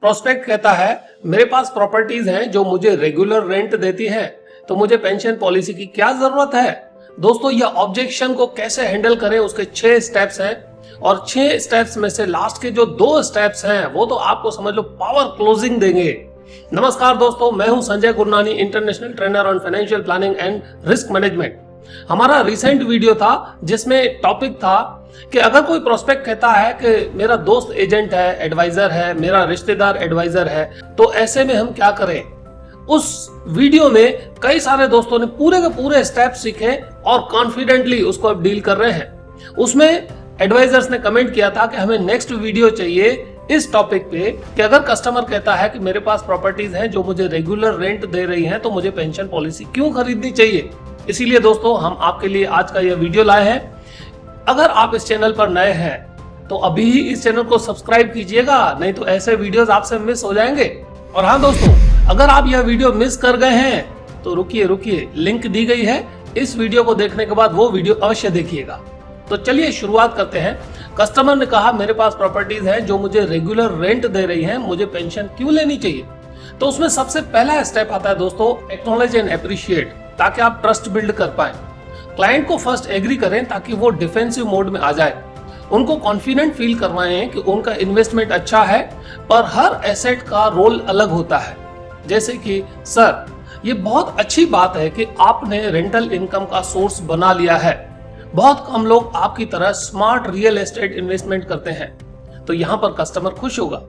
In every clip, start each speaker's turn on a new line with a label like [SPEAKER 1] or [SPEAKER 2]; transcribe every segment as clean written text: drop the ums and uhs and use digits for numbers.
[SPEAKER 1] Prospect कहता है मेरे पास प्रॉपर्टीज हैं जो मुझे रेगुलर रेंट देती हैं, तो मुझे पेंशन पॉलिसी की क्या जरूरत है। दोस्तों, यह ऑब्जेक्शन को कैसे हैंडल करें उसके 6 स्टेप्स हैं और 6 स्टेप्स में से लास्ट के जो 2 स्टेप्स हैं वो तो आपको समझ लो पावर क्लोजिंग देंगे। नमस्कार दोस्तों, मैं हूं Sanjay Gurnani, international trainer on financial planning and risk management. हमारा रिसेंट वीडियो था जिसमें टॉपिक था कि अगर कोई प्रोस्पेक्ट कहता है कि मेरा दोस्त एजेंट है, एडवाइजर है, मेरा रिश्तेदार एडवाइजर है, तो ऐसे में हम क्या करें। उस वीडियो में कई सारे दोस्तों ने पूरे के पूरे स्टेप सीखे और कॉन्फिडेंटली उसको अब डील कर रहे हैं। उसमें एडवाइजर्स ने कमेंट किया था कि हमें नेक्स्ट वीडियो चाहिए इस टॉपिक पे कि अगर कस्टमर कहता है कि मेरे पास प्रॉपर्टीज हैं जो मुझे रेगुलर रेंट दे रही हैं, तो मुझे पेंशन पॉलिसी क्यों खरीदनी चाहिए। इसीलिए दोस्तों हम आपके लिए आज का यह वीडियो लाए हैं। अगर आप इस चैनल पर नए हैं तो अभी ही इस चैनल को सब्सक्राइब कीजिएगा, नहीं तो ऐसे वीडियोस आपसे मिस हो जाएंगे। और हाँ दोस्तों, अगर आप यह वीडियो मिस कर गए हैं तो रुकिए, लिंक दी गई है, इस वीडियो को देखने के बाद वो वीडियो अवश्य देखिएगा। तो चलिए शुरुआत करते हैं। कस्टमर ने कहा मेरे पास प्रॉपर्टीज है जो मुझे रेगुलर रेंट दे रही हैं, मुझे पेंशन क्यों लेनी चाहिए। तो उसमें सबसे पहला स्टेप आता है दोस्तों, एक्नॉलेज एंड अप्रिशिएट, ताकि आप ट्रस्ट बिल्ड कर पाए। क्लाइंट को फर्स्ट एग्री करें ताकि वो डिफेंसिव मोड में आ जाए। उनको कॉन्फिडेंट फील करवाएं कि उनका इन्वेस्टमेंट अच्छा है, पर हर एसेट का रोल अलग होता है। जैसे कि सर, ये बहुत अच्छी बात है कि आपने रेंटल इनकम का सोर्स बना लिया है। बहुत कम लोग आपकी तरह स्मार्ट रियल एस्टेट इन्वेस्टमेंट करते हैं। तो यहां पर कस्टमर खुश होगा।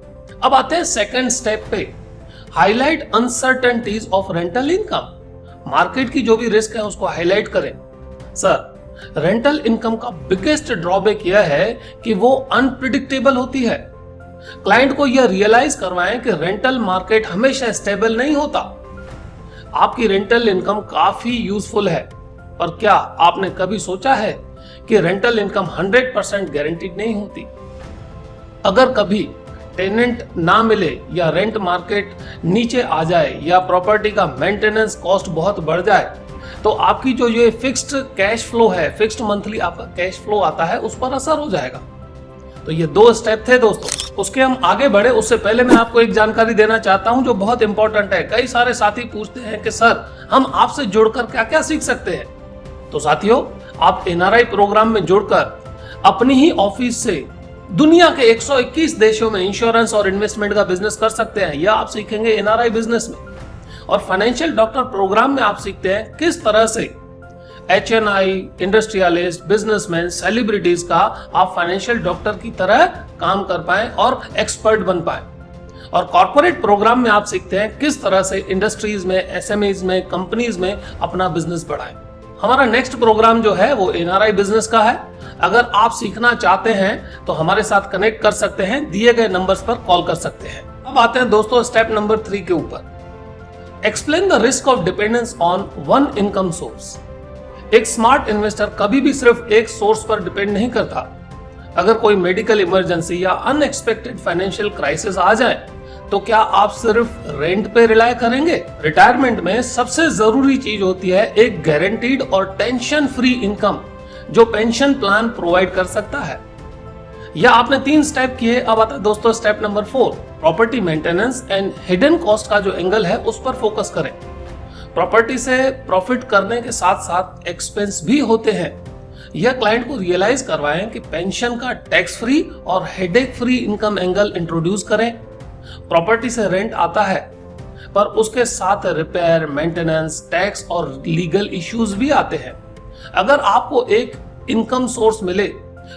[SPEAKER 1] अब आते हैं सेकंड स्टेप पे, highlight uncertainties of rental income. Market की जो भी रिस्क है उसको हाईलाइट करें। सर, रेंटल इनकम का बिगेस्ट ड्रॉबैक यह है कि वो अनप्रिडिक्टेबल होती है। क्लाइंट को यह रियलाइज करवाएं कि रेंटल मार्केट हमेशा स्टेबल नहीं होता। आपकी रेंटल इनकम काफी यूजफुल है, पर क्या आपने कभी सोचा है कि रेंटल इनकम 100% गारंटीड नहीं होती। अगर कभी टेनेंट ना मिले या रेंट मार्केट नीचे आ जाए या प्रॉपर्टी का मेंटेनेंस कॉस्ट बहुत बढ़ जाए, तो आपकी जो ये फिक्स्ड कैश फ्लो है, फिक्स्ड मंथली आपका कैश फ्लो आता है, उस पर असर हो जाएगा। तो ये 2 स्टेप थे दोस्तों। उसके हम आगे बढ़े उससे पहले मैं आपको एक जानकारी देना चाहता हूं जो बहुत इंपॉर्टेंट है। कई सारे साथी पूछते हैं कि सर, हम आपसे जुड़कर क्या क्या सीख सकते हैं। तो साथियों, आप एनआरआई प्रोग्राम में जुड़कर अपनी ही ऑफिस से दुनिया के 121 देशों में इंश्योरेंस और इन्वेस्टमेंट का बिजनेस कर सकते हैं। यह आप सीखेंगे एनआरआई बिजनेस में। और फाइनेंशियल डॉक्टर प्रोग्राम में आप सीखते हैं किस तरह से HNI, इंडस्ट्रियलिस्ट, बिजनेसमैन, सेलिब्रिटीज का आप फाइनेंशियल डॉक्टर की तरह काम कर पाए और एक्सपर्ट बन पाए। और कॉर्पोरेट प्रोग्राम में आप सीखते हैं किस तरह से इंडस्ट्रीज में, SMEs में, कंपनीज में अपना बिजनेस बढ़ाएं। हमारा नेक्स्ट प्रोग्राम जो है वो एनआरआई बिजनेस का है। अगर आप सीखना चाहते हैं तो हमारे साथ कनेक्ट कर सकते हैं, दिए गए नंबर्स पर कॉल कर सकते हैं। अब आते हैं दोस्तों स्टेप नंबर 3 के ऊपर, explain the risk of dependence on one income source. एक स्मार्ट इन्वेस्टर कभी भी सिर्फ एक सोर्स पर डिपेंड नहीं करता। अगर कोई मेडिकल इमरजेंसी या अनएक्सपेक्टेड फाइनेंशियल क्राइसिस आ जाए तो क्या आप सिर्फ रेंट पे रिलाय करेंगे। रिटायरमेंट में सबसे जरूरी चीज होती है एक गारंटीड और टेंशन फ्री इनकम जो पेंशन प्लान प्रोवाइड कर सकता है। या आपने 3 स्टेप किए। अब आता है दोस्तों step number 4, property maintenance and hidden cost का जो एंगल है उस पर फोकस करें। प्रॉपर्टी से प्रॉफिट करने के साथ साथ एक्सपेंस भी होते हैं। यह क्लाइंट को रियलाइज करवाएं कि पेंशन का टैक्स फ्री और headache free income angle introduce करें। प्रॉपर्टी से रेंट आता है, पर उसके साथ रिपेयर, मेंटेनेंस, टैक्स और लीगल इश्यूज भी आते हैं। अगर आपको एक इनकम सोर्स मिले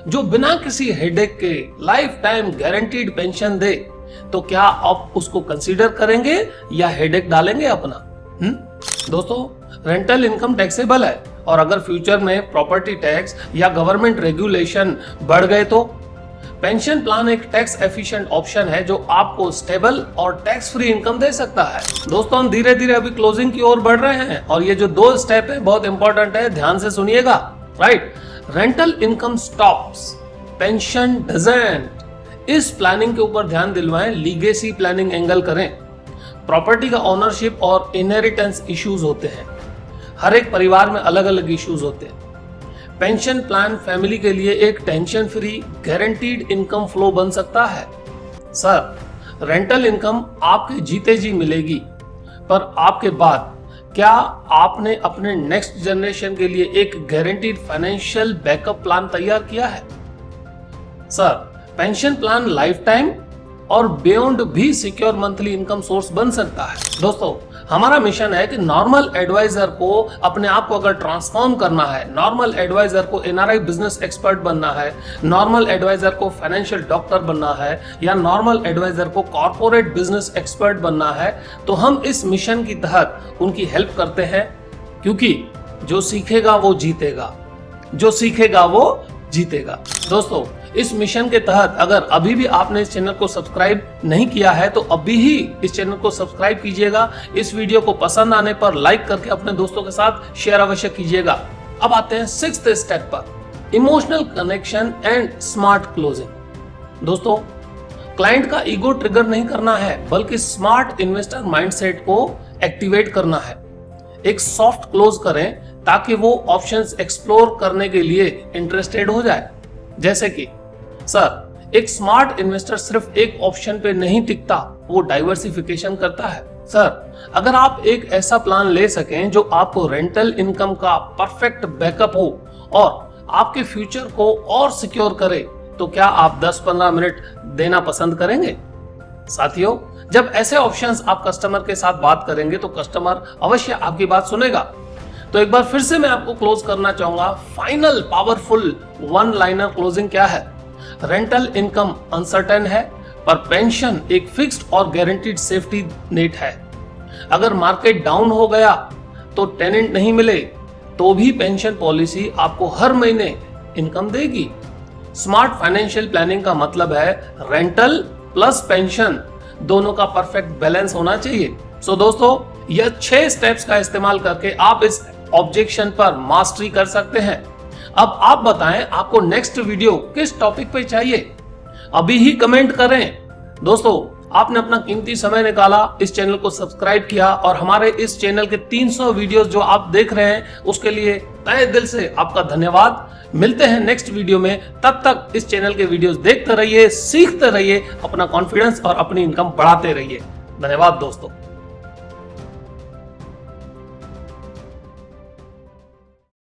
[SPEAKER 1] जो बिना किसी हेडेक के लाइफ टाइम गारंटीड पेंशन दे, तो क्या आप उसको कंसीडर करेंगे या हेडेक डालेंगे अपना। दोस्तों, रेंटल इनकम टैक्सेबल है और अगर फ्यूचर में प्रॉपर्टी टैक्स या गवर्नमेंट रेगुलेशन बढ़ गए तो पेंशन प्लान एक टैक्स एफिशिएंट ऑप्शन है जो आपको स्टेबल और टैक्स फ्री इनकम दे सकता है। दोस्तों, हम धीरे धीरे अभी क्लोजिंग की ओर बढ़ रहे हैं और ये जो 2 स्टेप है बहुत इंपॉर्टेंट है, ध्यान से सुनिएगा। Right, rental income stops, pension doesn't. इस प्लानिंग के ऊपर ध्यान दिलवाएं, लीगेसी प्लानिंग एंगल करें। प्रॉपर्टी का ओनरशिप और इनहेरिटेंस इश्यूज होते हैं। हर एक परिवार में अलग अलग इश्यूज होते हैं। पेंशन प्लान फैमिली के लिए एक tension free guaranteed income flow बन सकता है। सर, रेंटल इनकम आपके जीते जी मिलेगी, पर आपके बाद क्या आपने अपने नेक्स्ट जनरेशन के लिए एक गारंटीड फाइनेंशियल बैकअप प्लान तैयार किया है? Sir, pension plan life time और बियॉन्ड भी सिक्योर मंथली इनकम सोर्स बन सकता है। दोस्तों, हमारा मिशन है कि नॉर्मल एडवाइजर को अपने आप को अगर ट्रांसफॉर्म करना है, नॉर्मल एडवाइजर को एनआरआई बिजनेस एक्सपर्ट बनना है, नॉर्मल एडवाइजर को फाइनेंशियल डॉक्टर बनना है, या नॉर्मल एडवाइजर को कॉर्पोरेट बिजनेस एक्सपर्ट बनना है, तो हम इस मिशन की तहत उनकी हेल्प करते हैं, क्योंकि जो सीखेगा वो जीतेगा, जो सीखेगा वो जीतेगा। दोस्तों, इस मिशन के तहत अगर अभी भी आपने इस चैनल को सब्सक्राइब नहीं किया है तो अभी ही इस चैनल को सब्सक्राइब कीजिएगा। इस वीडियो को पसंद आने पर लाइक करके अपने दोस्तों के साथ शेयर अवश्य कीजिएगा। अब आते हैं 6th स्टेप पर, emotional connection and smart closing. दोस्तों, क्लाइंट का ईगो ट्रिगर नहीं करना है, बल्कि स्मार्ट इन्वेस्टर माइंडसेट को एक्टिवेट करना है। एक सॉफ्ट क्लोज करें ताकि वो ऑप्शंस एक्सप्लोर करने के लिए इंटरेस्टेड हो जाए। जैसे कि सर, एक स्मार्ट इन्वेस्टर सिर्फ एक ऑप्शन पे नहीं टिकता, वो डाइवर्सिफिकेशन करता है। सर, अगर आप एक ऐसा प्लान ले सकें जो आपको रेंटल इनकम का परफेक्ट बैकअप हो और आपके फ्यूचर को और सिक्योर करे, तो क्या आप 10-15 मिनट देना पसंद करेंगे? साथियों, जब ऐसे ऑप्शंस आप कस्टमर के साथ बात करेंगे तो कस्टमर अवश्य आपकी बात सुनेगा। तो एक बार फिर से मैं आपको क्लोज करना चाहूंगा। Final powerful one liner closing क्या है? रेंटल इनकम अनसर्टेन है, पर पेंशन एक फिक्स्ड और गारंटीड सेफ्टी नेट है। अगर मार्केट डाउन हो गया तो टेनेंट नहीं मिले तो भी पेंशन पॉलिसी आपको हर महीने इनकम देगी। स्मार्ट फाइनेंशियल प्लानिंग का मतलब है रेंटल प्लस पेंशन दोनों का परफेक्ट बैलेंस होना चाहिए। सो दोस्तों, यह 6 स्टेप्स का इस्तेमाल करके आप इस ऑब्जेक्शन पर मास्टरी कर सकते हैं। अब आप बताएं आपको नेक्स्ट वीडियो किस टॉपिक पे चाहिए? अभी ही कमेंट करें। दोस्तों, आपने अपना कीमती समय निकाला, इस चैनल को सब्सक्राइब किया और हमारे इस चैनल के 300 वीडियोस जो आप देख रहे हैं उसके लिए तहे दिल से आपका धन्यवाद। मिलते हैं नेक्स्ट वीडियो में, तब तक इस चैनल के वीडियोस देखते रहिए, सीखते रहिए, अपना कॉन्फिडेंस और अपनी इनकम बढ़ाते रहिए। धन्यवाद दोस्तों।